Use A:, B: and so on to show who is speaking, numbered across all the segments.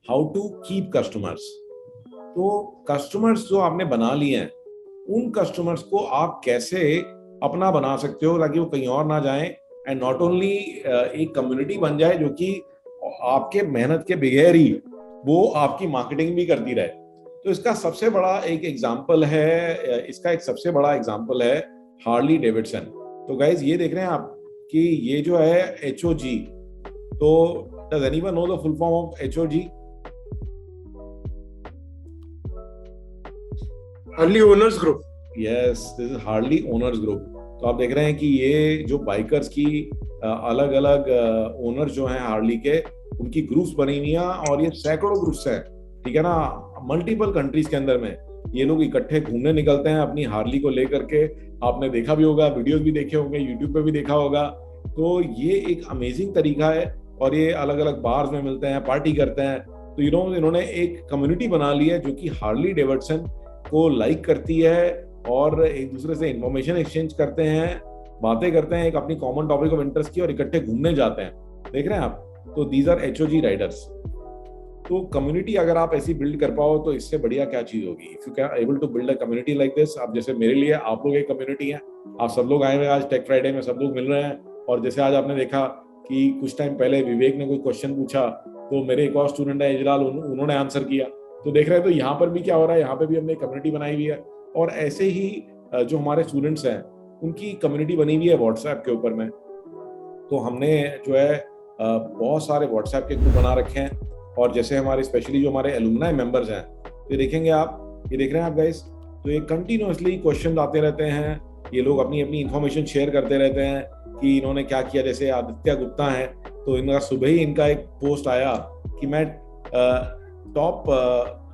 A: How to keep customers. तो customers जो आपने बना लिए हैं, उन कस्टमर्स को आप कैसे अपना बना सकते हो ताकि वो कहीं और ना जाएं, एंड नॉट ओनली एक कम्युनिटी बन जाए जो कि आपके मेहनत के बगैर ही वो आपकी मार्केटिंग भी करती रहे। तो इसका सबसे बड़ा एक एग्जांपल है, इसका एक सबसे बड़ा एग्जांपल है हार्ली डेविडसन। तो गाइज ये देख रहे हैं आप कि ये जो है HOG, तो does anyone know the full form of HOG?
B: Harley owners group.
A: Yes, this is Harley owners group. तो आप देख रहे हैं कि ये जो बाइकर्स की अलग अलग ओनर जो हैं हार्ली के, उनकी ग्रुप्स बनी हुई हैं, और ये सैकड़ों ग्रुप्स हैं, ठीक है ना, मल्टीपल कंट्रीज के अंदर में। ये लोग इकट्ठे घूमने निकलते हैं अपनी हार्ली को लेकर के। आपने देखा भी होगा, वीडियोस भी देखे होंगे, यूट्यूब पे भी देखा होगा। तो ये एक अमेजिंग तरीका है, और ये अलग अलग बार्स में मिलते हैं, पार्टी करते हैं। तो इन्होंने एक कम्युनिटी बना ली है जो कि हार्ली डेविडसन को लाइक करती है, और एक दूसरे से इंफॉर्मेशन एक्सचेंज करते हैं, बातें करते हैं एक अपनी कॉमन टॉपिक ऑफ इंटरेस्ट की, और इकट्ठे घूमने जाते हैं। देख रहे हैं आप? तो दीज आर HOG राइडर्स। तो कम्युनिटी अगर आप ऐसी बिल्ड कर पाओ तो इससे बढ़िया क्या चीज होगी। If you can able to build a community like this, आप जैसे मेरे लिए आप लोग एक कम्युनिटी है। आप सब लोग आए हुए आज टेक फ्राइडे में, सब लोग मिल रहे हैं। और जैसे आज आपने देखा कि कुछ टाइम पहले विवेक ने कोई क्वेश्चन पूछा, तो मेरे एक और स्टूडेंट है इजलाल, उन्होंने आंसर किया। तो देख रहे हैं, तो यहाँ पर भी क्या हो रहा है, यहाँ पे भी हमने कम्युनिटी बनाई हुई है। और ऐसे ही जो हमारे स्टूडेंट्स हैं उनकी कम्युनिटी बनी हुई है व्हाट्सएप के ऊपर में। तो हमने जो है बहुत सारे व्हाट्सएप के ग्रुप बना रखे हैं। और जैसे हमारे स्पेशली जो हमारे एलुमनाई मेंबर्स हैं, तो ये देखेंगे आप, ये देख रहे हैं आप गाइस, तो ये कंटिन्यूअसली क्वेश्चन आते रहते हैं। ये लोग अपनी अपनी इंफॉर्मेशन शेयर करते रहते हैं कि इन्होंने क्या किया। जैसे आदित्य गुप्ता है, तो इनका सुबह ही इनका एक पोस्ट आया कि मैं टॉप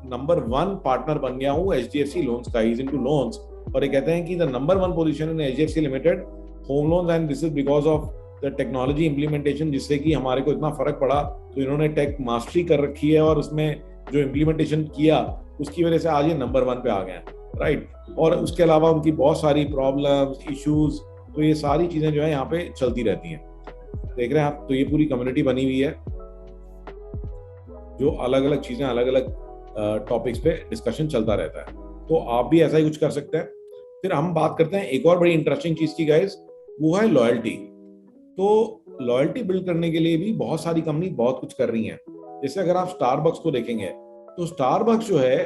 A: नंबर 1 पार्टनर बन गया हूँ HDFC लोन्स का, इज इनटू लोन्स। और ये कहते हैं कि the number 1 position in HDFC limited home loans, and this is because of the technology implementation, जिससे कि हमारे को इतना फर्क पड़ा। तो इन्होंने टेक मास्टरी कर रखी है, और उसमें जो इम्प्लीमेंटेशन किया उसकी वजह से आज ये नंबर 1 पे आ गए हैं, राइट। और उसके अलावा उनकी बहुत सारी प्रॉब्लम्स, इश्यूज, तो ये सारी चीजें जो है यहाँ पे चलती रहती हैं। देख रहे हैं आप? तो ये पूरी कम्युनिटी बनी हुई है जो अलग अलग चीजें, अलग अलग टॉपिक्स पे डिस्कशन चलता रहता है। तो आप भी ऐसा ही कुछ कर सकते हैं। फिर हम बात करते हैं एक और बड़ी इंटरेस्टिंग चीज की गाइस, वो है लॉयल्टी। तो लॉयल्टी बिल्ड करने के लिए भी बहुत सारी कंपनी बहुत कुछ कर रही हैं। जैसे अगर आप स्टारबक्स को देखेंगे, तो स्टारबक्स जो है,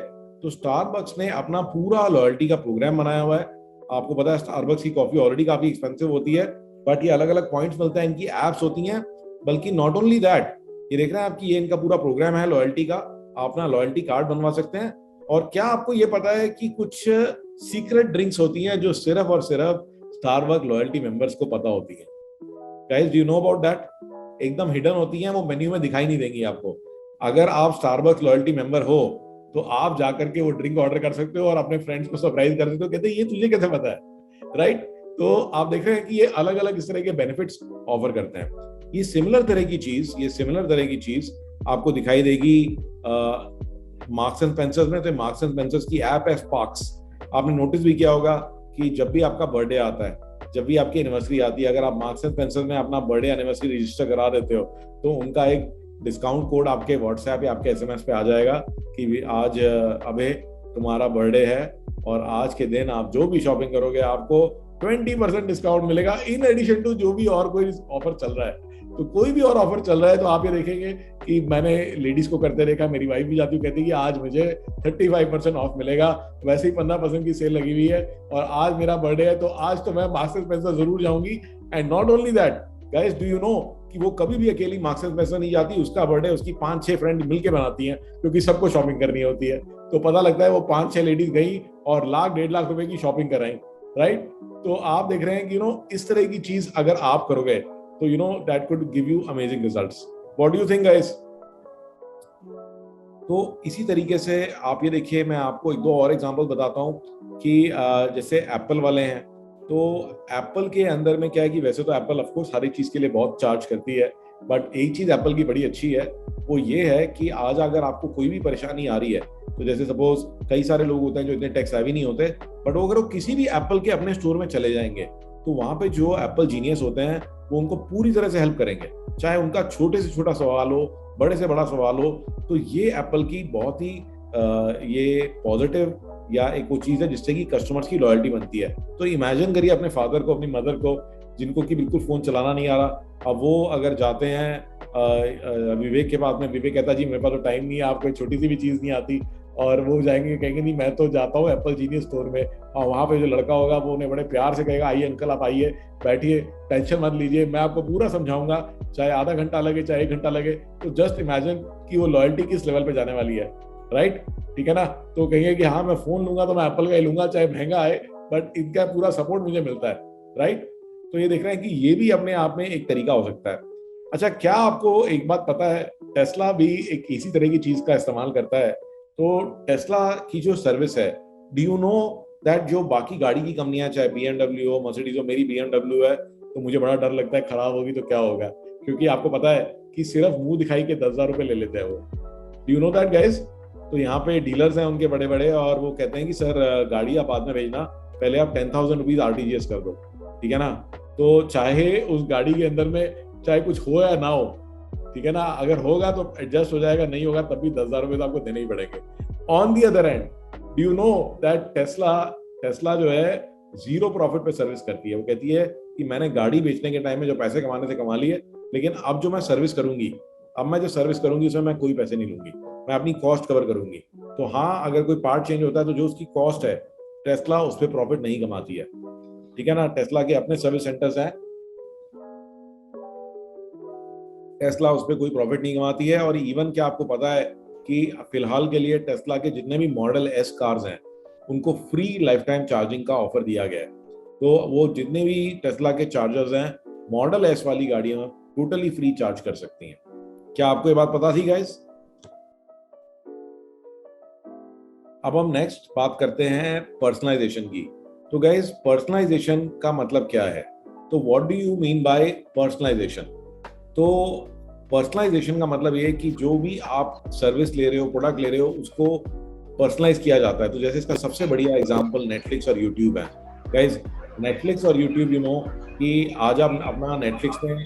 A: तो स्टारबक्स ने अपना पूरा लॉयल्टी का प्रोग्राम बनाया हुआ है। आपको पता है स्टारबक्स की कॉफी ऑलरेडी काफी एक्सपेंसिव होती है, बट ये अलग अलग पॉइंट्स मिलते हैं, इनकी एप्स होती हैं। बल्कि नॉट ओनली दैट, ये देख रहे हैं आपकी, ये इनका पूरा प्रोग्राम है लॉयल्टी का। आप अपना लॉयल्टी कार्ड बनवा सकते हैं। और क्या आपको ये पता है कि कुछ सीक्रेट ड्रिंक्स होती हैं जो सिर्फ और सिर्फ स्टारबक्स लॉयल्टी मेंबर्स को पता होती है? Guys, do you know about that? एकदम हिडन होती हैं, वो मेन्यू में दिखाई नहीं देंगी आपको। अगर आप स्टारबक्स लॉयल्टी मेंबर हो तो आप जाकर के वो ड्रिंक ऑर्डर कर सकते हो और अपने फ्रेंड्स को सरप्राइज कर सकते हो, कहते हैं ये तुझे कैसे पता है, राइट। तो आप देख रहे हैं कि ये अलग अलग इस तरह के बेनिफिट्स ऑफर करते हैं। ये सिमिलर तरह की चीज आपको दिखाई देगी मार्क्स एंड स्पेंसर्स में। तो मार्क्स एंड स्पेंसर्स की ऐप है स्पार्क्स। आपने नोटिस भी किया होगा कि जब भी आपका बर्थडे आता है, जब भी आपकी एनिवर्सरी आती है, अगर आप मार्क्स एंड स्पेंसर में अपना बर्थडे एनिवर्सरी रजिस्टर करा देते हो, तो उनका एक डिस्काउंट कोड आपके व्हाट्सएप या आपके SMS पे आ जाएगा कि आज अबे तुम्हारा बर्थडे है, और आज के दिन आप जो भी शॉपिंग करोगे आपको 20% डिस्काउंट मिलेगा, इन एडिशन टू जो भी और कोई ऑफर चल रहा है। तो कोई भी और ऑफर चल रहा है तो आप ये देखेंगे कि मैंने लेडीज को करते देखा, मेरी वाइफ भी जाती है, कहती है कि आज मुझे 35% ऑफ मिलेगा, वैसे ही 15% की सेल लगी हुई है, और आज मेरा बर्थडे है तो आज तो मैं मार्क्स एंड स्पेंसर जरूर जाऊंगी। And not only that guys, do you know कि वो कभी भी अकेली मार्क्स एंड स्पेंसर नहीं जाती, उसका बर्थडे उसकी 5-6 फ्रेंड मिलकर बनाती हैं, क्योंकि सबको शॉपिंग करनी होती है। तो पता लगता है वो 5-6 लेडीज गई और लाख 1.5 लाख रुपए की शॉपिंग कराई, राइट। तो आप देख रहे हैं कि इस तरह की चीज अगर आप करोगे तो that could give you amazing results. What do you think guys? तो इसी तरीके से आप ये देखिए, मैं आपको 1-2 और एग्जांपल बताता हूँ कि जैसे एप्पल वाले हैं। तो एप्पल के अंदर में क्या है कि वैसे तो एप्पल ऑफ कोर्स हर एक चीज के लिए बहुत चार्ज करती है, बट एक चीज एप्पल की बड़ी अच्छी है, वो ये है कि आज अगर आपको कोई भी परेशानी आ रही है, तो जैसे सपोज कई सारे लोग होते हैं जो इतने टेक सेवी नहीं होते, बट अगर वो किसी भी एप्पल के अपने स्टोर में चले जाएंगे तो वहां पे जो एप्पल जीनियस होते हैं वो उनको पूरी तरह से हेल्प करेंगे, चाहे उनका छोटे से छोटा सवाल हो, बड़े से बड़ा सवाल हो। तो ये एप्पल की बहुत ही ये पॉजिटिव या एक वो चीज है जिससे कि कस्टमर्स की लॉयल्टी बनती है। तो इमेजिन करिए अपने फादर को, अपनी मदर को, जिनको कि बिल्कुल फोन चलाना नहीं आ रहा, अब वो अगर जाते हैं विवेक के पास में, विवेक कहता जी मेरे पास तो टाइम नहीं है, आपको एक छोटी सी भी चीज नहीं आती, और वो जाएंगे कहेंगे नहीं मैं तो जाता हूँ एप्पल जीनियस स्टोर में, और वहाँ पे जो लड़का होगा वो उन्हें बड़े प्यार से कहेगा आइए अंकल आप आइए, बैठिए, टेंशन मत लीजिए, मैं आपको पूरा समझाऊंगा, चाहे आधा घंटा लगे चाहे 1 घंटा लगे। तो जस्ट इमेजिन कि वो लॉयल्टी किस लेवल पे जाने वाली है, राइट? ठीक है ना? तो कहेंगे कि हाँ मैं फोन लूंगा तो मैं एप्पल का ही लूंगा, चाहे महंगा आए, बट इनका पूरा सपोर्ट मुझे मिलता है, राइट? तो ये देख रहे हैं कि ये भी अपने आप में एक तरीका हो सकता है। अच्छा, क्या आपको एक बात पता है, टेस्ला भी एक इसी तरह की चीज का इस्तेमाल करता है। तो टेस्ला की जो सर्विस है, डू यू नो दैट जो बाकी गाड़ी की कंपनियां, चाहे BMW हो, मर्सिडीज हो, मेरी BMW है तो मुझे बड़ा डर लगता है खराब होगी तो क्या होगा, क्योंकि आपको पता है कि सिर्फ मुंह दिखाई के 10,000 रुपए ले लेते हैं वो। Do you know that guys? तो यहाँ पे डीलर्स हैं उनके बड़े बड़े, और वो कहते हैं कि सर गाड़ी आप बाद में भेजना, पहले आप 10,000 रुपीज RTGS कर दो, ठीक है ना? तो चाहे उस गाड़ी के अंदर में चाहे कुछ हो या ना हो, ठीक है ना, अगर होगा तो एडजस्ट हो जाएगा, नहीं होगा तब भी 10,000 रुपए तो आपको देने ही पड़ेंगे। On the other and, do you know that Tesla जो है 0 प्रॉफिट पे सर्विस करती है। वो कहती है कि मैंने गाड़ी बेचने के टाइम में जो पैसे कमाने से कमा लिए, लेकिन अब जो मैं सर्विस करूंगी, उसमें मैं कोई पैसे नहीं लूंगी, मैं अपनी कॉस्ट कवर करूंगी। तो हाँ, अगर कोई पार्ट चेंज होता है तो जो उसकी कॉस्ट है टेस्ला उस पर प्रॉफिट नहीं कमाती है, ठीक है ना? टेस्ला के अपने सर्विस सेंटर्स हैं, टेस्ला उस पर कोई प्रॉफिट नहीं कमाती है। और इवन क्या आपको पता है कि फिलहाल के लिए टेस्ला के जितने भी मॉडल एस कार्स हैं उनको फ्री लाइफ टाइम चार्जिंग का ऑफर दिया गया है। तो वो जितने भी टेस्ला के चार्जर्स हैं, मॉडल एस वाली गाड़ियां टोटली फ्री चार्ज कर सकती हैं। क्या आपको ये बात पता थी गाइस? अब हम नेक्स्ट बात करते हैं पर्सनलाइजेशन की। तो गाइस, पर्सनलाइजेशन का मतलब क्या है? तो what do you mean by personalisation? तो पर्सनलाइजेशन का मतलब ये है कि जो भी आप सर्विस ले रहे हो, प्रोडक्ट ले रहे हो, उसको पर्सनलाइज किया जाता है। तो जैसे इसका सबसे बढ़िया एग्जांपल नेटफ्लिक्स और यूट्यूब है। गाइस, नेटफ्लिक्स और यूट्यूब, यू नो कि आज आप अपना नेटफ्लिक्स में,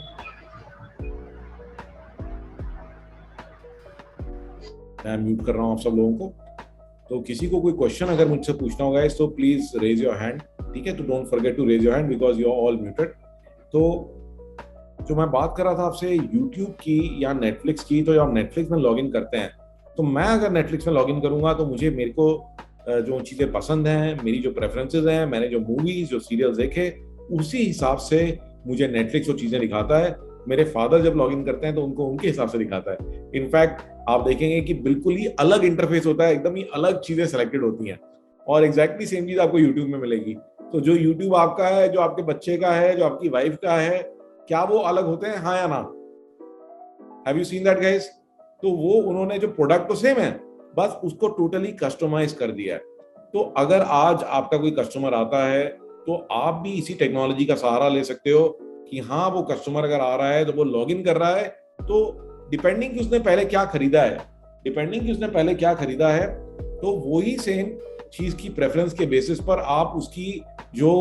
A: मैं म्यूट कर रहा हूँ आप सब लोगों को, तो किसी को कोई क्वेश्चन अगर मुझसे पूछना होगा तो प्लीज रेज योर हैंड, ठीक है? तो don't forget to raise your hand because you are all muted. तो जो मैं बात कर रहा था आपसे यूट्यूब की या नेटफ्लिक्स की, तो जब आप नेटफ्लिक्स में लॉगिन करते हैं, तो मैं अगर नेटफ्लिक्स में लॉगिन करूंगा तो मेरे को जो चीजें पसंद हैं, मेरी जो प्रेफरेंसेस हैं, मैंने जो मूवीज जो सीरियल्स देखे, उसी हिसाब से मुझे नेटफ्लिक्स वो चीजें दिखाता है। मेरे फादर जब लॉगिन करते हैं तो उनको उनके हिसाब से दिखाता है। इनफैक्ट आप देखेंगे कि बिल्कुल ही अलग इंटरफेस होता है, एकदम ही अलग चीजें सेलेक्टेड होती हैं, और एग्जैक्टली सेम चीज आपको यूट्यूब में मिलेगी। तो जो यूट्यूब आपका है, जो आपके बच्चे का है, जो आपकी वाइफ का है, क्या वो अलग होते हैं, हाँ या ना? Have you seen that guys? तो वो उन्होंने जो प्रोडक्ट तो सेम है, बस उसको टोटली कस्टमाइज कर दिया है। तो अगर आज आपका कोई कस्टमर आता है तो आप भी इसी टेक्नोलॉजी का सहारा ले सकते हो कि हाँ, वो कस्टमर अगर आ रहा है तो वो लॉगिन कर रहा है, तो डिपेंडिंग कि उसने पहले क्या खरीदा है, तो वही सेम चीज की प्रेफरेंस के बेसिस पर आप उसकी जो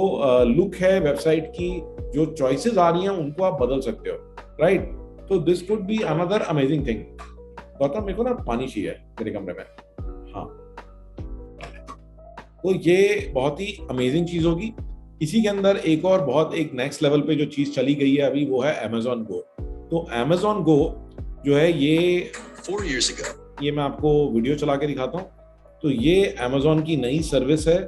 A: लुक है वेबसाइट की, जो चॉइसेस आ रही हैं, उनको आप बदल सकते हो, राइट? तो this could be another amazing thing. Gautam, मेरे को ना पानी चाहिए मेरे कमरे में। हाँ, तो ये बहुत ही अमेजिंग चीज होगी। इसी के अंदर एक और बहुत एक नेक्स्ट लेवल पे जो चीज चली गई है अभी, वो है Amazon Go। तो Amazon Go जो है, ये 4 years ago, ये मैं आपको वीडियो चला के दिखाता हूँ। तो ये Amazon की नई सर्विस है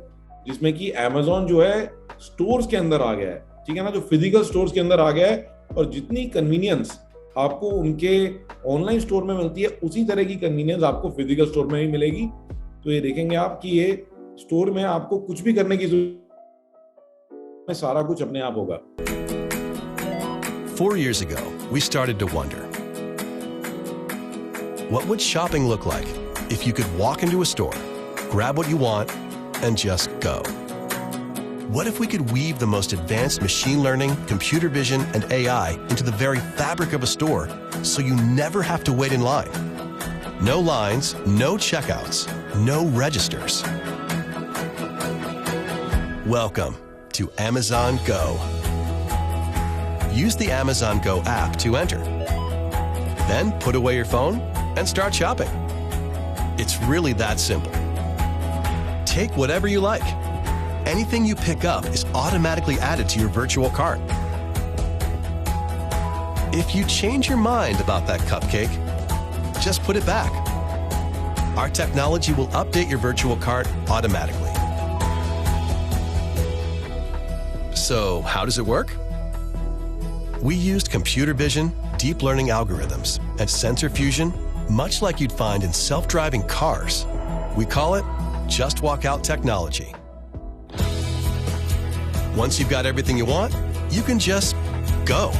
A: जिसमें कि Amazon जो है स्टोर्स के अंदर आ गया है, ठीक है ना? जो फिजिकल स्टोर्स के अंदर आ गया है, और जितनी कन्वीनियंस आपको उनके ऑनलाइन स्टोर में मिलती है, उसी तरह की कन्वीनियंस आपको फिजिकल स्टोर में भी मिलेगी। तो ये देखेंगे आप कि ये स्टोर में आपको कुछ भी करने की जरूरत, सारा कुछ अपने आप होगा।
B: 4 years ago, we started to wonder, what would shopping look like if you could walk into a store, grab what you want, and just go? What if we could weave the most advanced machine learning, computer vision, and AI into the very fabric of a store so you never have to wait in line? No lines, no checkouts, no registers. Welcome to Amazon Go. use the Amazon Go app to enter. Then put away your phone and start shopping. It's really that simple. Take whatever you like. Anything you pick up is automatically added to your virtual cart. If you change your mind about that cupcake, just put it back. Our technology will update your virtual cart automatically. So, how does it work? We used computer vision, deep learning algorithms, and sensor fusion, much like you'd find in self-driving cars. We call it Just Walk Out technology. Once you've got everything you want, you can just go.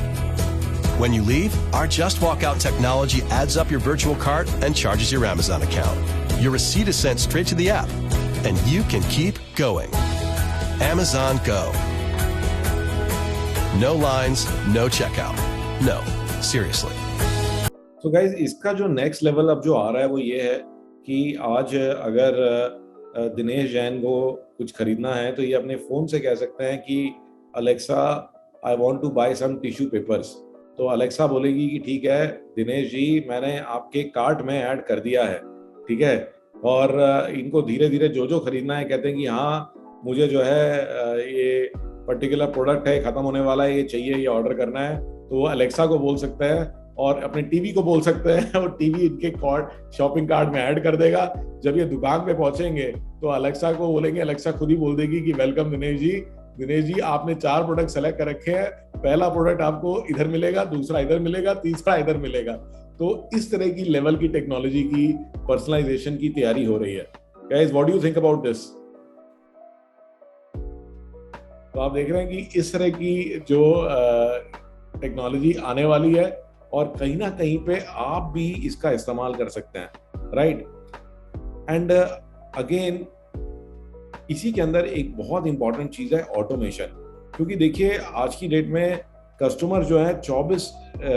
B: When you leave, our Just Walk Out technology adds up your virtual cart and charges your Amazon account. Your receipt is sent straight to the app, and you can keep going. Amazon Go. No lines, no checkout. No, seriously.
A: So guys, इसका जो next level अब जो आ रहा है वो ये है कि आज अगर दिनेश जैन को कुछ खरीदना है तो ये अपने फोन से कह सकते हैं कि Alexa I want to buy some tissue papers, तो अलेक्सा बोलेगी कि ठीक है दिनेश जी, मैंने आपके कार्ट में ऐड कर दिया है, ठीक है। और इनको धीरे धीरे जो जो खरीदना है कहते हैं कि हाँ मुझे जो है ये पर्टिकुलर प्रोडक्ट है, खत्म होने वाला है, ये चाहिए, ये ऑर्डर करना है, तो वो अलेक्सा को बोल सकता है और अपने टीवी को बोल सकते हैं और टीवी इनके शॉपिंग कार्ट में ऐड कर देगा। जब ये दुकान पे पहुंचेंगे तो अलेक्सा को बोलेंगे, अलेक्सा खुद ही बोल देगी कि वेलकम दिनेश जी आपने 4 प्रोडक्ट सेलेक्ट कर रखे हैं, पहला प्रोडक्ट आपको इधर मिलेगा, दूसरा इधर मिलेगा, तीसरा इधर मिलेगा। तो इस तरह की लेवल की टेक्नोलॉजी की पर्सनलाइजेशन की तैयारी हो रही है। Guys, what do you think about this? तो आप देख रहे हैं कि इस तरह की जो टेक्नोलॉजी आने वाली है और कहीं ना कहीं पे आप भी इसका इस्तेमाल कर सकते हैं, राइट। एंड अगेन इसी के अंदर एक बहुत इंपॉर्टेंट चीज है ऑटोमेशन, क्योंकि देखिए आज की डेट में कस्टमर जो है 24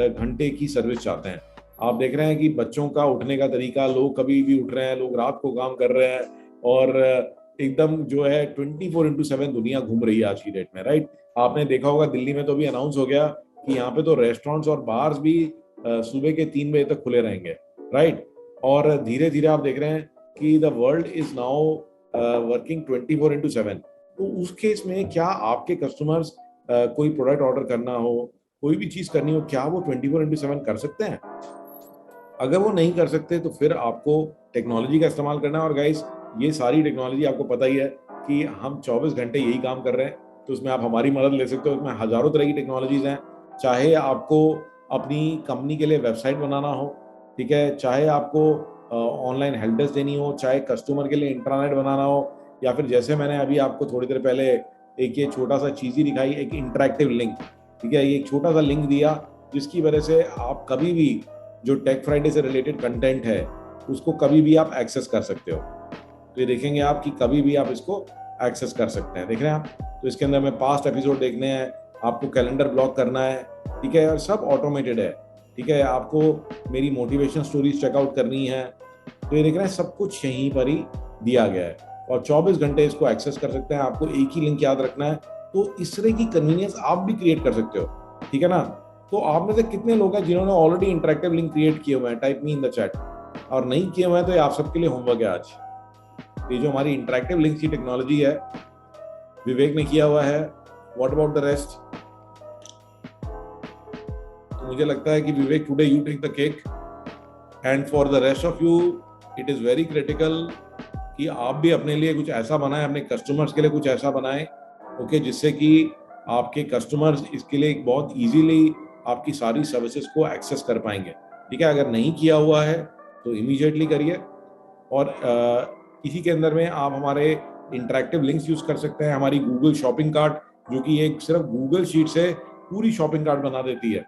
A: घंटे की सर्विस चाहते हैं। आप देख रहे हैं कि बच्चों का उठने का तरीका, लोग कभी भी उठ रहे हैं, लोग रात को काम कर रहे हैं और एकदम जो है 24/7 दुनिया घूम रही है आज की डेट में, राइट। आपने देखा होगा दिल्ली में तो भी अनाउंस हो गया कि यहाँ पे तो रेस्टोरेंट्स और बार्स भी सुबह के 3 बजे तक खुले रहेंगे, राइट। और धीरे धीरे आप देख रहे हैं कि the world is now working 24/7। तो उस केस में क्या आपके कस्टमर्स कोई प्रोडक्ट ऑर्डर करना हो, कोई भी चीज करनी हो, क्या वो 24/7 कर सकते हैं? अगर वो नहीं कर सकते तो फिर आपको टेक्नोलॉजी का इस्तेमाल करना है। और गाइस, ये सारी टेक्नोलॉजी आपको पता ही है कि हम 24 घंटे यही काम कर रहे हैं, तो उसमें आप हमारी मदद ले सकते हो। उसमें हजारों तरह की टेक्नोलॉजीज हैं, चाहे आपको अपनी कंपनी के लिए वेबसाइट बनाना हो, ठीक है, चाहे आपको ऑनलाइन हेल्प डेस्क देनी हो, चाहे कस्टमर के लिए इंट्रानेट बनाना हो, या फिर जैसे मैंने अभी आपको थोड़ी देर पहले एक ये छोटा सा चीज ही दिखाई, एक इंटरेक्टिव लिंक, ठीक है, ये एक छोटा सा लिंक दिया जिसकी वजह से आप कभी भी जो टेक फ्राइडे से रिलेटेड कंटेंट है उसको कभी भी आप एक्सेस कर सकते हो। तो ये देखेंगे आप कि कभी भी आप इसको एक्सेस कर सकते हैं, देख रहे हैं आप। तो इसके अंदर में पास्ट एपिसोड देखने हैं, आपको कैलेंडर ब्लॉक करना है, ठीक है, और सब ऑटोमेटेड है, ठीक है। आपको मेरी मोटिवेशन स्टोरीज चेकआउट करनी है, तो ये देख रहे हैं सब कुछ यहीं पर ही दिया गया है और 24 घंटे इसको एक्सेस कर सकते हैं। आपको एक ही लिंक याद रखना है, तो इस तरह की कन्वीनियंस आप भी क्रिएट कर सकते हो, ठीक है ना। तो आप में से कितने लोग हैं जिन्होंने ऑलरेडी इंटरेक्टिव लिंक क्रिएट किए हुए हैं? Type me in the chat. और नहीं किए हुए हैं तो ये आप सबके लिए होमवर्क है आज। ये जो हमारी इंटरेक्टिव लिंक की टेक्नोलॉजी है विवेक ने किया हुआ है। What about the rest? तो मुझे लगता है कि Vivek, today you take the cake and for the rest of you it is very critical कि आप भी अपने लिए कुछ ऐसा बनाएं, अपने कस्टमर्स के लिए कुछ ऐसा बनाएं, ओके, जिससे कि आपके कस्टमर्स इसके लिए बहुत इजीली आपकी सारी सर्विसेज को एक्सेस कर पाएंगे, ठीक है। अगर नहीं किया हुआ है तो इमीडिएटली करिए। और इसी के अंदर में आप हमारे इंटरेक्टिव लिंक्स यूज कर सकते हैं, हमारी गूगल शॉपिंग कार्ट, जो कि एक सिर्फ गूगल शीट से पूरी शॉपिंग कार्ट बना देती है,